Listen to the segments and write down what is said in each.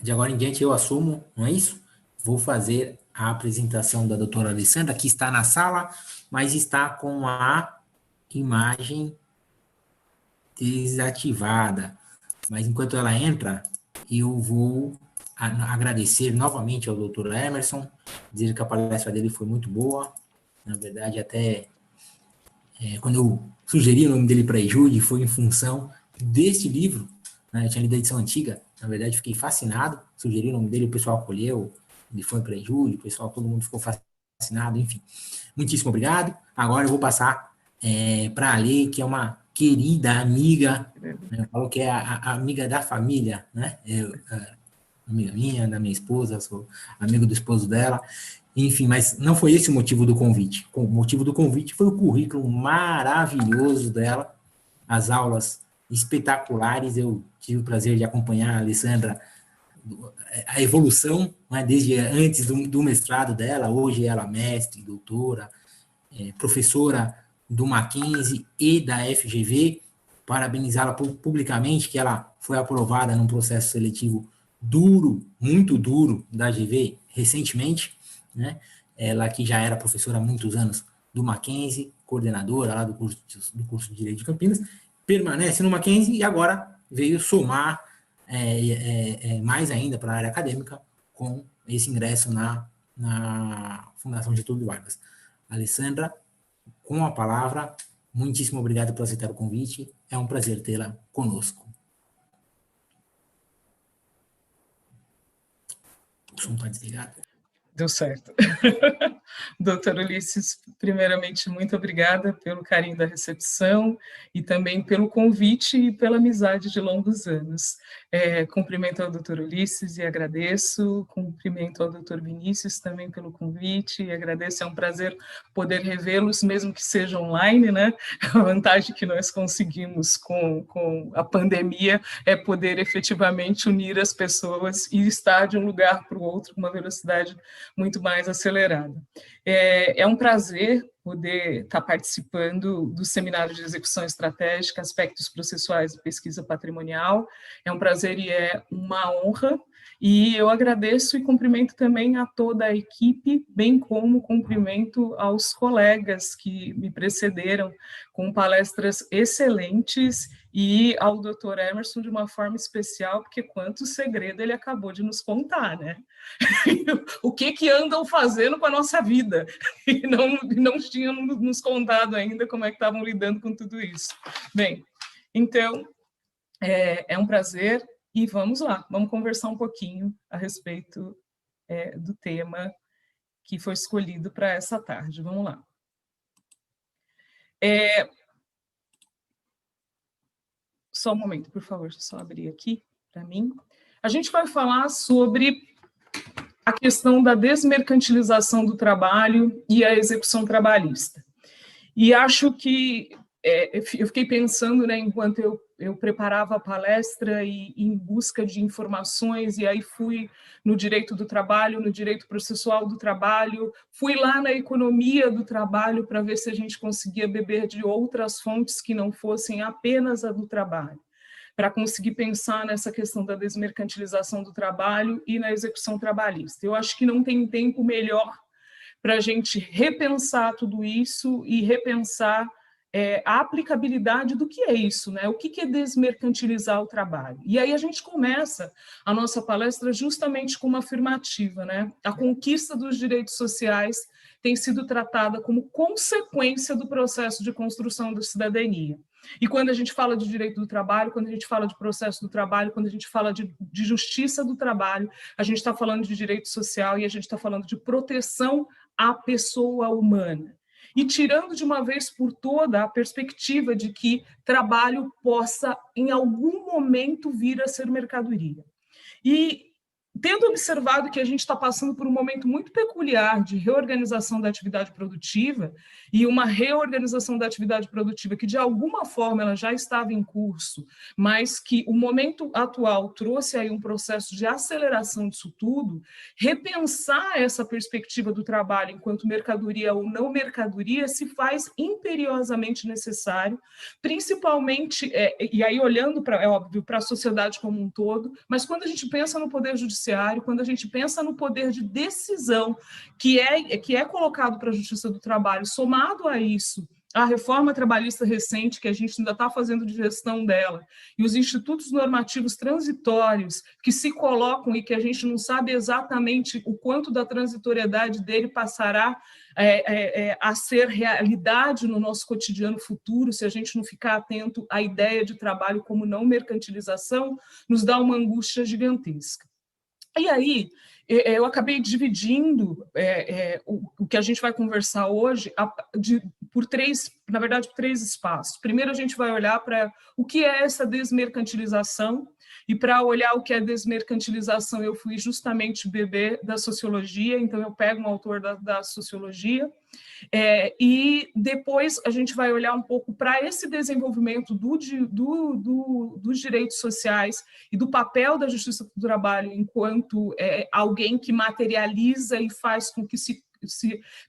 de agora em diante eu assumo, não é isso? Vou fazer a apresentação da doutora Alessandra, que está na sala, mas está com a imagem desativada. Mas enquanto ela entra, eu vou agradecer novamente ao doutor Emerson, dizer que a palestra dele foi muito boa. Na verdade, até quando eu sugeri o nome dele para a Ejude, foi em função deste livro, né? Eu tinha lido a edição antiga, na verdade fiquei fascinado, sugeri o nome dele, o pessoal acolheu, ele foi para a Ejude, o pessoal, todo mundo ficou fascinado, enfim. Muitíssimo obrigado. Agora eu vou passar para a Ale, que é uma querida amiga, né? Eu falo que é a amiga da família, né? Amiga minha, da minha esposa, sou amigo do esposo dela, enfim, mas não foi esse o motivo do convite. O motivo do convite foi o currículo maravilhoso dela, as aulas espetaculares. Eu tive o prazer de acompanhar a Alessandra, a evolução, né, desde antes do mestrado dela. Hoje ela é mestre, doutora, professora do Mackenzie e da FGV. Parabenizá-la publicamente, que ela foi aprovada num processo seletivo duro, muito duro, da GV recentemente, né? Ela que já era professora há muitos anos do Mackenzie, coordenadora lá do curso de Direito de Campinas, permanece no Mackenzie e agora veio somar mais ainda para a área acadêmica com esse ingresso na Fundação Getúlio Vargas. Alessandra, com a palavra, muitíssimo obrigado por aceitar o convite, é um prazer tê-la conosco. O som está desligado. Deu certo. Doutor Ulisses, primeiramente, muito obrigada pelo carinho da recepção e também pelo convite e pela amizade de longos anos. Cumprimento ao doutor Ulisses e agradeço, cumprimento ao doutor Vinícius também pelo convite e agradeço, é um prazer poder revê-los, mesmo que seja online, né? A vantagem que nós conseguimos com a pandemia é poder efetivamente unir as pessoas e estar de um lugar para o outro com uma velocidade muito mais acelerada. É um prazer poder estar participando do Seminário de Execução Estratégica, Aspectos Processuais e Pesquisa Patrimonial. É um prazer e é uma honra, e eu agradeço e cumprimento também a toda a equipe, bem como cumprimento aos colegas que me precederam com palestras excelentes e ao Dr. Emerson de uma forma especial, porque quanto segredo ele acabou de nos contar, né? O que andam fazendo com a nossa vida? E não tinham nos contado ainda como é que estavam lidando com tudo isso. Bem, então, é um prazer e vamos lá, vamos conversar um pouquinho a respeito do tema que foi escolhido para essa tarde. Vamos lá. Só um momento, por favor, deixa eu só abrir aqui para mim. A gente vai falar sobre a questão da desmercantilização do trabalho e a execução trabalhista. E acho que eu fiquei pensando, né, enquanto eu preparava a palestra e em busca de informações, e aí fui no direito do trabalho, no direito processual do trabalho, fui lá na economia do trabalho para ver se a gente conseguia beber de outras fontes que não fossem apenas a do trabalho, para conseguir pensar nessa questão da desmercantilização do trabalho e na execução trabalhista. Eu acho que não tem tempo melhor para a gente repensar tudo isso e repensar a aplicabilidade do que é isso, né? O que é desmercantilizar o trabalho? E aí a gente começa a nossa palestra justamente com uma afirmativa, né? A conquista dos direitos sociais tem sido tratada como consequência do processo de construção da cidadania. E quando a gente fala de direito do trabalho, quando a gente fala de processo do trabalho, quando a gente fala de justiça do trabalho, a gente está falando de direito social e a gente está falando de proteção à pessoa humana. E tirando de uma vez por toda a perspectiva de que trabalho possa, em algum momento, vir a ser mercadoria. E tendo observado que a gente está passando por um momento muito peculiar de reorganização da atividade produtiva, e uma reorganização da atividade produtiva que, de alguma forma, ela já estava em curso, mas que o momento atual trouxe aí um processo de aceleração disso tudo, repensar essa perspectiva do trabalho enquanto mercadoria ou não mercadoria se faz imperiosamente necessário, principalmente, e aí olhando, é óbvio, para a sociedade como um todo, mas quando a gente pensa no poder judiciário, quando a gente pensa no poder de decisão que é colocado para a Justiça do Trabalho, somado a isso, a reforma trabalhista recente, que a gente ainda está fazendo de gestão dela, e os institutos normativos transitórios que se colocam e que a gente não sabe exatamente o quanto da transitoriedade dele passará a ser realidade no nosso cotidiano futuro, se a gente não ficar atento à ideia de trabalho como não mercantilização, nos dá uma angústia gigantesca. E aí, eu acabei dividindo o que a gente vai conversar hoje por três espaços. Primeiro, a gente vai olhar para o que é essa desmercantilização, e para olhar o que é desmercantilização, eu fui justamente bebê da sociologia, então eu pego um autor da sociologia, e depois a gente vai olhar um pouco para esse desenvolvimento dos direitos sociais e do papel da Justiça do Trabalho enquanto alguém que materializa e faz com que se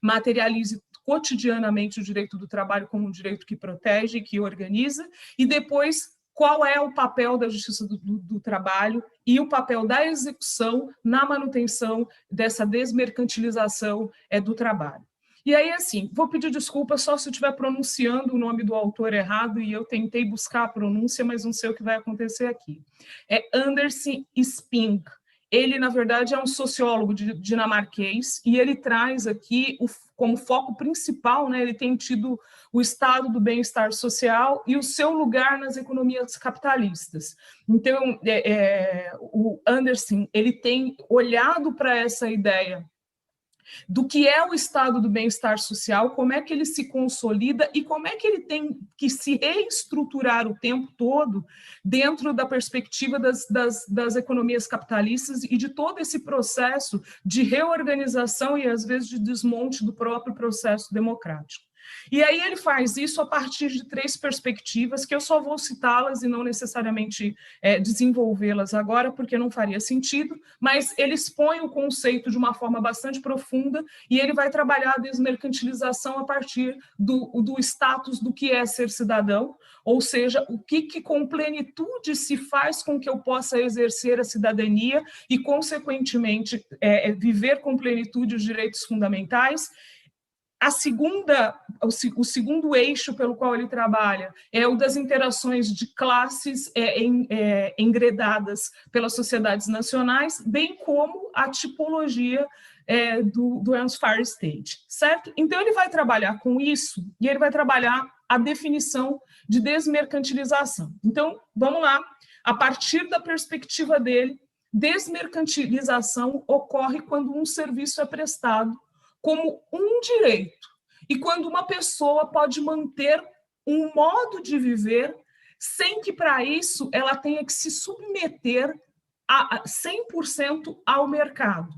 materialize cotidianamente o direito do trabalho como um direito que protege, que organiza, e depois qual é o papel da Justiça do Trabalho e o papel da execução na manutenção dessa desmercantilização do trabalho. E aí, assim, vou pedir desculpa só se eu estiver pronunciando o nome do autor errado, e eu tentei buscar a pronúncia, mas não sei o que vai acontecer aqui. É Anders Spink. Ele, na verdade, é um sociólogo dinamarquês, e ele traz aqui como foco principal, né, ele tem tido o estado do bem-estar social e o seu lugar nas economias capitalistas. Então, o Anderson, ele tem olhado para essa ideia do que é o estado do bem-estar social, como é que ele se consolida e como é que ele tem que se reestruturar o tempo todo dentro da perspectiva das economias capitalistas e de todo esse processo de reorganização e, às vezes, de desmonte do próprio processo democrático. E aí ele faz isso a partir de três perspectivas, que eu só vou citá-las e não necessariamente desenvolvê-las agora, porque não faria sentido, mas ele expõe o conceito de uma forma bastante profunda e ele vai trabalhar a desmercantilização a partir do status do que é ser cidadão, ou seja, o que com plenitude se faz com que eu possa exercer a cidadania e, consequentemente, viver com plenitude os direitos fundamentais. O segundo eixo pelo qual ele trabalha é o das interações de classes engredadas pelas sociedades nacionais, bem como a tipologia do Welfare State, certo? Então, ele vai trabalhar com isso e ele vai trabalhar a definição de desmercantilização. Então, vamos lá, a partir da perspectiva dele, desmercantilização ocorre quando um serviço é prestado como um direito, e quando uma pessoa pode manter um modo de viver sem que, para isso, ela tenha que se submeter a 100% ao mercado.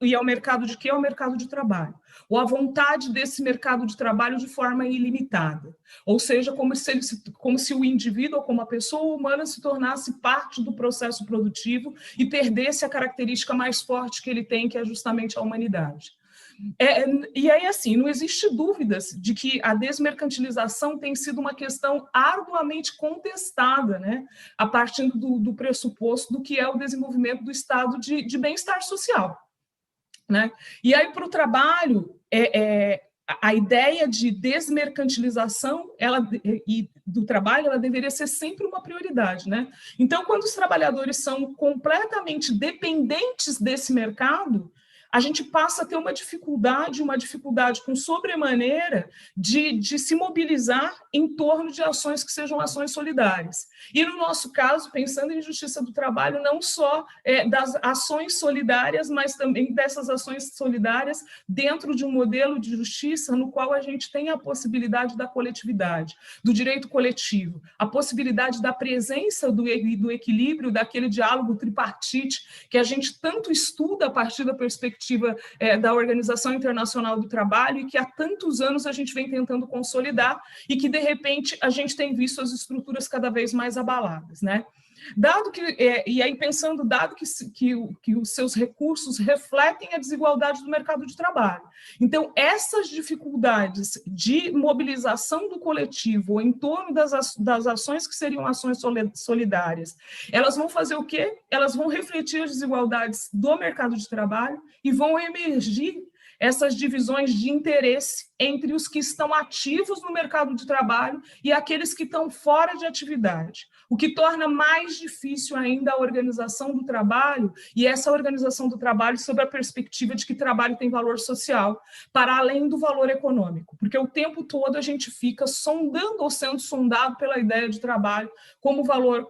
E ao mercado de quê? Ao mercado de trabalho. Ou à vontade desse mercado de trabalho de forma ilimitada. Ou seja, como se o indivíduo ou como a pessoa humana se tornasse parte do processo produtivo e perdesse a característica mais forte que ele tem, que é justamente a humanidade. E aí, assim, não existe dúvidas de que a desmercantilização tem sido uma questão arduamente contestada, né, a partir do pressuposto do que é o desenvolvimento do estado de bem-estar social, né? E aí, para o trabalho, a ideia de desmercantilização do trabalho, ela deveria ser sempre uma prioridade, né? Então, quando os trabalhadores são completamente dependentes desse mercado, a gente passa a ter uma dificuldade com sobremaneira de se mobilizar em torno de ações que sejam ações solidárias. E no nosso caso, pensando em justiça do trabalho, não só das ações solidárias, mas também dessas ações solidárias dentro de um modelo de justiça no qual a gente tem a possibilidade da coletividade, do direito coletivo, a possibilidade da presença do equilíbrio, daquele diálogo tripartite que a gente tanto estuda a partir da perspectiva da Organização Internacional do Trabalho e que há tantos anos a gente vem tentando consolidar e que, de repente, a gente tem visto as estruturas cada vez mais abaladas, né? Dado que os seus recursos refletem a desigualdade do mercado de trabalho. Então, essas dificuldades de mobilização do coletivo em torno das ações que seriam ações solidárias, elas vão fazer o quê? Elas vão refletir as desigualdades do mercado de trabalho e vão emergir essas divisões de interesse entre os que estão ativos no mercado de trabalho e aqueles que estão fora de atividade, o que torna mais difícil ainda a organização do trabalho, e essa organização do trabalho sob a perspectiva de que trabalho tem valor social, para além do valor econômico, porque o tempo todo a gente fica sondando ou sendo sondado pela ideia de trabalho como valor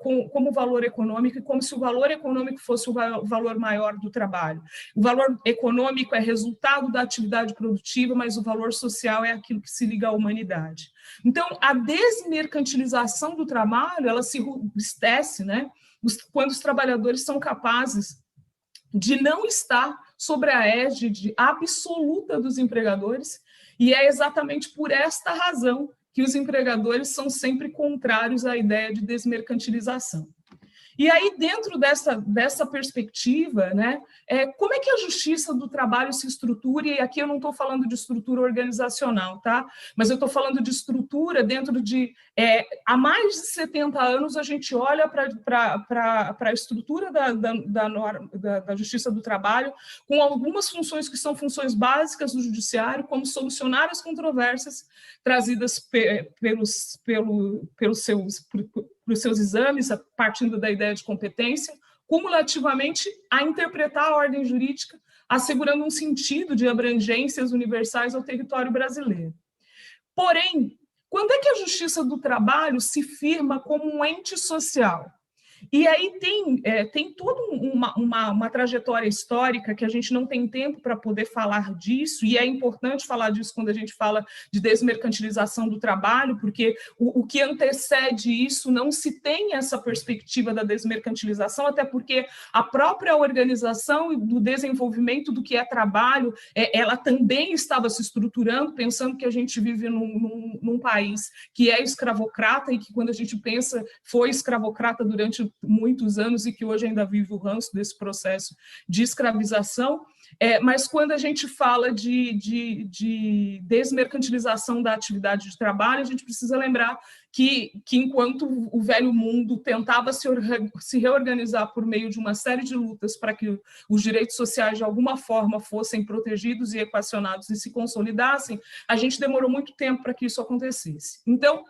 econômico, e como se o valor econômico fosse o valor maior do trabalho. O valor econômico é resultado da atividade produtiva, mas o valor social é aquilo que se liga à humanidade. Então, a desmercantilização do trabalho, ela se robustece, né, quando os trabalhadores são capazes de não estar sobre a égide absoluta dos empregadores, e é exatamente por esta razão que os empregadores são sempre contrários à ideia de desmercantilização. E aí, dentro dessa perspectiva, né, como é que a justiça do trabalho se estrutura? E aqui eu não estou falando de estrutura organizacional, tá? Mas eu estou falando de estrutura dentro de... há mais de 70 anos, a gente olha para a estrutura da justiça do trabalho com algumas funções que são funções básicas do judiciário, como solucionar as controvérsias trazidas pelos seus exames, partindo da ideia de competência, cumulativamente a interpretar a ordem jurídica, assegurando um sentido de abrangências universais ao território brasileiro. Porém, quando é que a justiça do trabalho se firma como um ente social? E aí tem toda uma trajetória histórica que a gente não tem tempo para poder falar disso, e é importante falar disso quando a gente fala de desmercantilização do trabalho, porque o que antecede isso não se tem essa perspectiva da desmercantilização, até porque a própria organização do desenvolvimento do que é trabalho, ela também estava se estruturando, pensando que a gente vive num país que é escravocrata e que, quando a gente pensa, foi escravocrata durante muitos anos e que hoje ainda vive o ranço desse processo de escravização, mas quando a gente fala de desmercantilização da atividade de trabalho, a gente precisa lembrar que enquanto o velho mundo tentava se reorganizar por meio de uma série de lutas para que os direitos sociais de alguma forma fossem protegidos e equacionados e se consolidassem, a gente demorou muito tempo para que isso acontecesse. Então,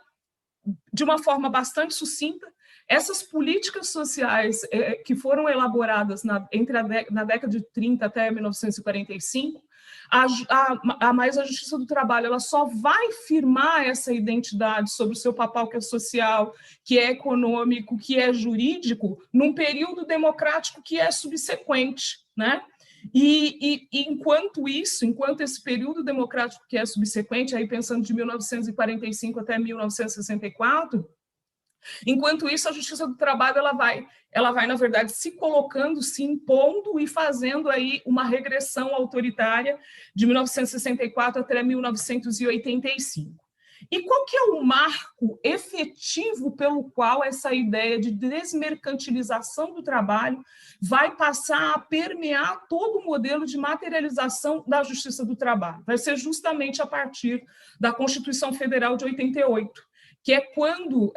de uma forma bastante sucinta, essas políticas sociais que foram elaboradas na década de 30 até 1945, a justiça do trabalho ela só vai firmar essa identidade sobre o seu papel que é social, que é econômico, que é jurídico, num período democrático que é subsequente, né? E enquanto esse período democrático que é subsequente, aí pensando de 1945 até 1964, enquanto isso, a justiça do trabalho ela vai, na verdade, se colocando, se impondo e fazendo aí uma regressão autoritária de 1964 até 1985. E qual que é o marco efetivo pelo qual essa ideia de desmercantilização do trabalho vai passar a permear todo o modelo de materialização da justiça do trabalho? Vai ser justamente a partir da Constituição Federal de 88, que é quando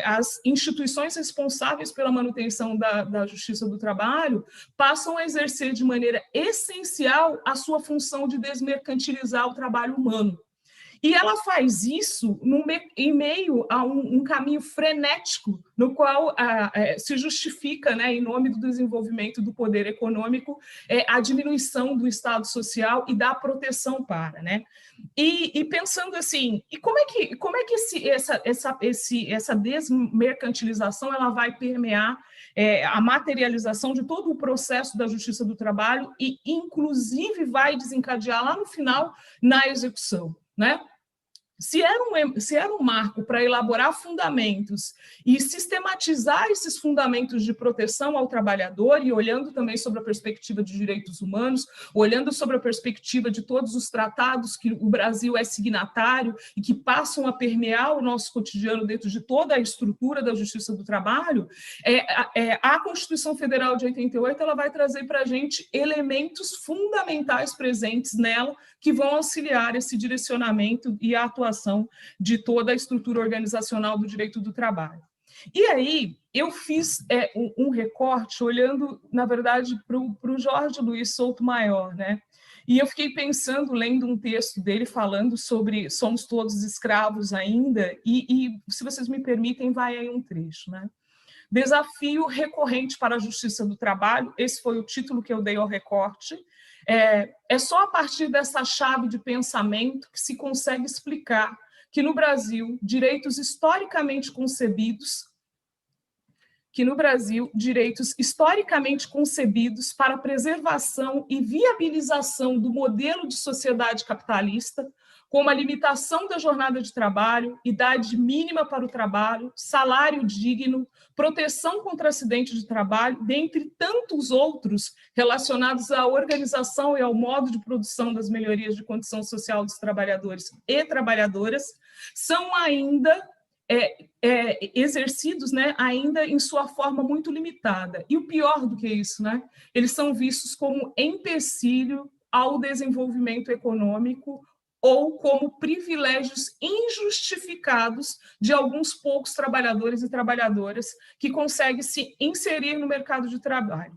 as instituições responsáveis pela manutenção da justiça do trabalho passam a exercer de maneira essencial a sua função de desmercantilizar o trabalho humano. E ela faz isso em meio a um caminho frenético, no qual se justifica, né, em nome do desenvolvimento do poder econômico, a diminuição do Estado social e da proteção para, né? E pensando assim, e como é que essa desmercantilização ela vai permear a materialização de todo o processo da justiça do trabalho e, inclusive, vai desencadear lá no final na execução, né? Se era um marco para elaborar fundamentos e sistematizar esses fundamentos de proteção ao trabalhador, e olhando também sobre a perspectiva de direitos humanos, olhando sobre a perspectiva de todos os tratados que o Brasil é signatário e que passam a permear o nosso cotidiano dentro de toda a estrutura da justiça do trabalho, a Constituição Federal de 88 ela vai trazer para a gente elementos fundamentais presentes nela que vão auxiliar esse direcionamento e a atuação de toda a estrutura organizacional do direito do trabalho. E aí, eu fiz um recorte olhando, na verdade, para o Jorge Luiz Souto-Maior, né? E eu fiquei pensando, lendo um texto dele falando sobre somos todos escravos ainda, e se vocês me permitem, vai aí um trecho, né? Desafio recorrente para a justiça do trabalho, esse foi o título que eu dei ao recorte. É só a partir dessa chave de pensamento que se consegue explicar que no Brasil, direitos historicamente concebidos para a preservação e viabilização do modelo de sociedade capitalista, como a limitação da jornada de trabalho, idade mínima para o trabalho, salário digno, proteção contra acidente de trabalho, dentre tantos outros relacionados à organização e ao modo de produção das melhorias de condição social dos trabalhadores e trabalhadoras, são ainda exercidos, né, ainda em sua forma muito limitada. E o pior do que isso, né, eles são vistos como empecilho ao desenvolvimento econômico ou como privilégios injustificados de alguns poucos trabalhadores e trabalhadoras que conseguem se inserir no mercado de trabalho.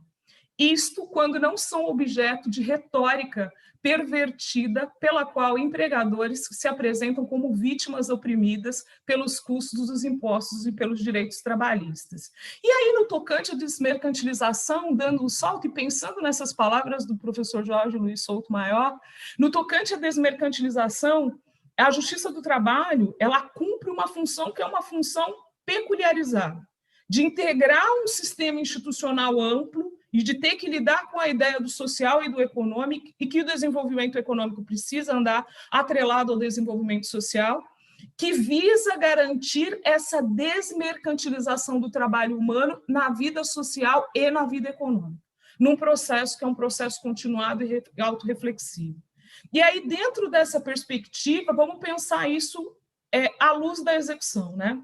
Isto quando não são objeto de retórica pervertida pela qual empregadores se apresentam como vítimas oprimidas pelos custos dos impostos e pelos direitos trabalhistas. E aí, no tocante à desmercantilização, dando um salto e pensando nessas palavras do professor Jorge Luiz Souto-Maior, no tocante à desmercantilização, a justiça do trabalho, ela cumpre uma função que é uma função peculiarizada, de integrar um sistema institucional amplo e de ter que lidar com a ideia do social e do econômico, e que o desenvolvimento econômico precisa andar atrelado ao desenvolvimento social, que visa garantir essa desmercantilização do trabalho humano na vida social e na vida econômica, num processo que é um processo continuado e autorreflexivo. E aí, dentro dessa perspectiva, vamos pensar isso à luz da execução, né?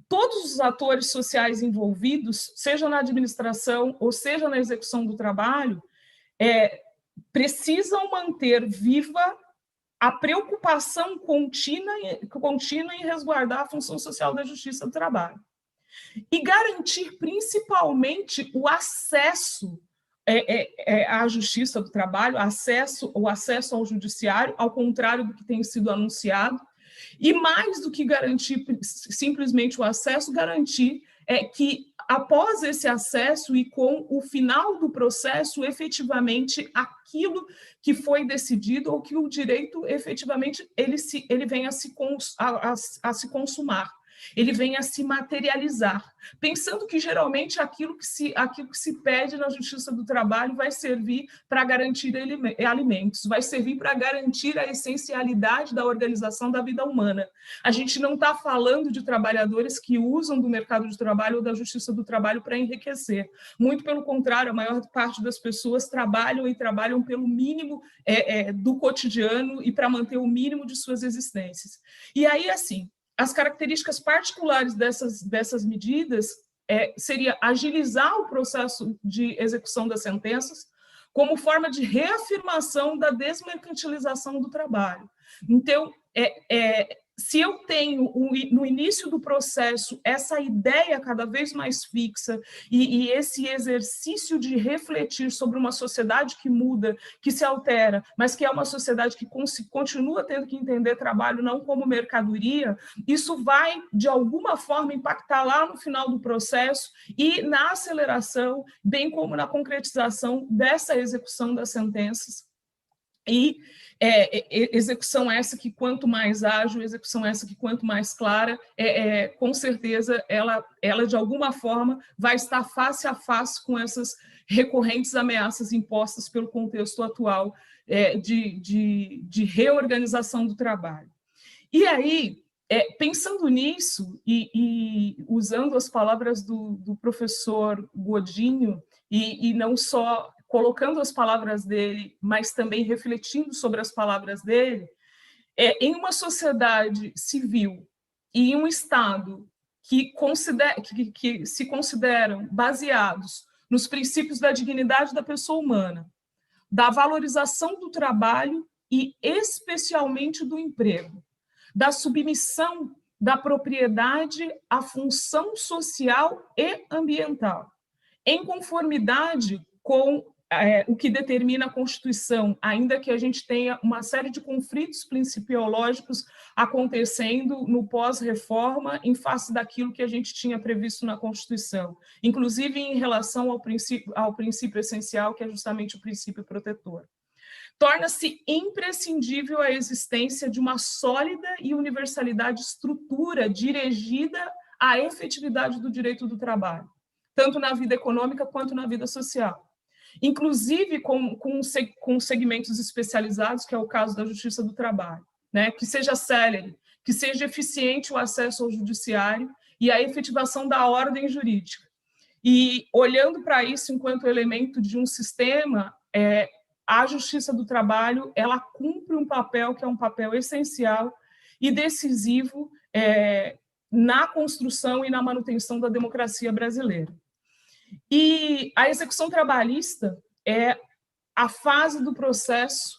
Todos os atores sociais envolvidos, seja na administração ou seja na execução do trabalho, precisam manter viva a preocupação contínua em resguardar a função social da justiça do trabalho e garantir principalmente o acesso à justiça do trabalho, o acesso ao judiciário, ao contrário do que tem sido anunciado. E mais do que garantir simplesmente o acesso, garantir que após esse acesso e com o final do processo, efetivamente aquilo que foi decidido ou que o direito efetivamente ele venha a se consumar, ele venha a se materializar, pensando que geralmente aquilo que se pede na justiça do trabalho vai servir para garantir alimentos, vai servir para garantir a essencialidade da organização da vida humana. A gente não está falando de trabalhadores que usam do mercado de trabalho ou da justiça do trabalho para enriquecer. Muito pelo contrário, a maior parte das pessoas trabalham pelo mínimo do cotidiano e para manter o mínimo de suas existências. E aí, assim, as características particulares dessas medidas seria agilizar o processo de execução das sentenças como forma de reafirmação da desmercantilização do trabalho. Então, se eu tenho, no início do processo, essa ideia cada vez mais fixa e esse exercício de refletir sobre uma sociedade que muda, que se altera, mas que é uma sociedade que continua tendo que entender trabalho não como mercadoria, isso vai, de alguma forma, impactar lá no final do processo e na aceleração, bem como na concretização dessa execução das sentenças. E execução essa que quanto mais ágil, execução essa que quanto mais clara, com certeza ela de alguma forma vai estar face a face com essas recorrentes ameaças impostas pelo contexto atual de reorganização do trabalho. E aí, pensando nisso e usando as palavras do professor Godinho, e não só colocando as palavras dele, mas também refletindo sobre as palavras dele, em uma sociedade civil e em um Estado que se consideram baseados nos princípios da dignidade da pessoa humana, da valorização do trabalho e especialmente do emprego, da submissão da propriedade à função social e ambiental, em conformidade com o que determina a Constituição, ainda que a gente tenha uma série de conflitos principiológicos acontecendo no pós-reforma em face daquilo que a gente tinha previsto na Constituição, inclusive em relação ao princípio essencial, que é justamente o princípio protetor. Torna-se imprescindível a existência de uma sólida e universalidade estrutura dirigida à efetividade do direito do trabalho, tanto na vida econômica quanto na vida social. Inclusive com segmentos especializados, que é o caso da Justiça do Trabalho, né? Que seja célere, que seja eficiente o acesso ao judiciário e a efetivação da ordem jurídica. E, olhando para isso enquanto elemento de um sistema, a Justiça do Trabalho ela cumpre um papel que é um papel essencial e decisivo na construção e na manutenção da democracia brasileira. E a execução trabalhista é a fase do processo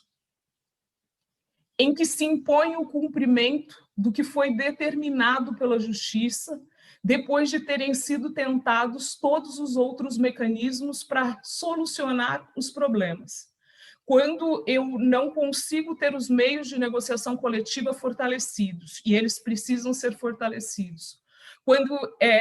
em que se impõe o cumprimento do que foi determinado pela justiça, depois de terem sido tentados todos os outros mecanismos para solucionar os problemas. Quando eu não consigo ter os meios de negociação coletiva fortalecidos, e eles precisam ser fortalecidos, quando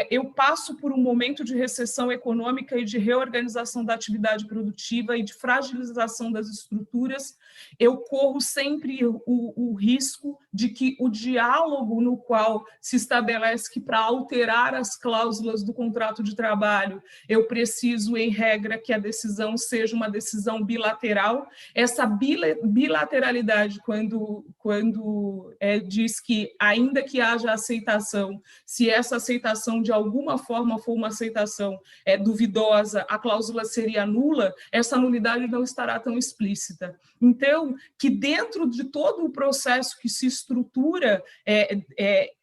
eu passo por um momento de recessão econômica e de reorganização da atividade produtiva e de fragilização das estruturas, eu corro sempre o risco de que o diálogo no qual se estabelece que para alterar as cláusulas do contrato de trabalho, eu preciso, em regra, que a decisão seja uma decisão bilateral. Essa bilateralidade, quando diz que, ainda que haja aceitação, se essa aceitação de alguma forma for uma aceitação duvidosa, a cláusula seria nula, essa nulidade não estará tão explícita. Então, que dentro de todo o processo que se estrutura,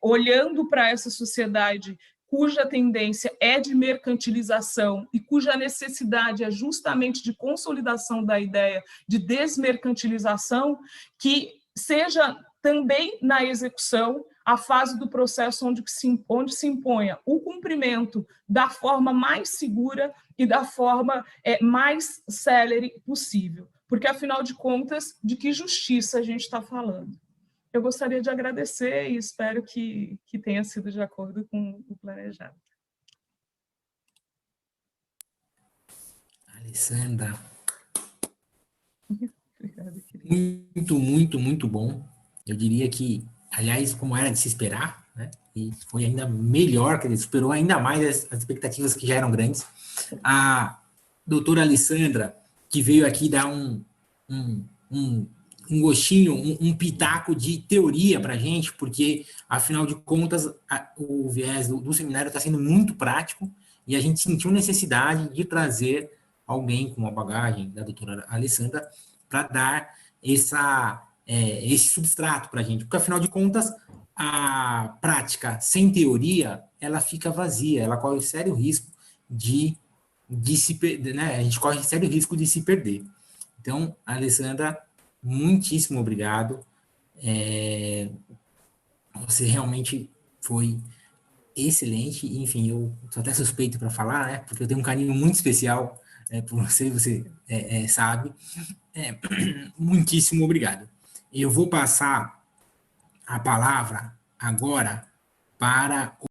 olhando para essa sociedade cuja tendência é de mercantilização e cuja necessidade é justamente de consolidação da ideia de desmercantilização, que seja também na execução a fase do processo onde se imponha o cumprimento da forma mais segura e da forma mais célere possível. Porque, afinal de contas, de que justiça a gente está falando? Eu gostaria de agradecer e espero que tenha sido de acordo com o planejado. Alessandra. Obrigada, querida. Muito bom. Eu diria que, aliás, como era de se esperar, né? E foi ainda melhor, quer dizer, superou ainda mais as expectativas que já eram grandes. A doutora Alessandra, que veio aqui dar um gostinho, um pitaco de teoria para a gente, porque, afinal de contas, o viés do seminário está sendo muito prático e a gente sentiu necessidade de trazer alguém com uma bagagem da doutora Alessandra para dar esse substrato para a gente, porque, afinal de contas, a prática sem teoria, ela fica vazia, ela corre sério risco de se perder, né? A gente corre sério risco de se perder. Então, Alessandra, muitíssimo obrigado. Você realmente foi excelente, enfim, eu sou até suspeito para falar, né? Porque eu tenho um carinho muito especial por você, você sabe. É, muitíssimo obrigado. Eu vou passar a palavra agora para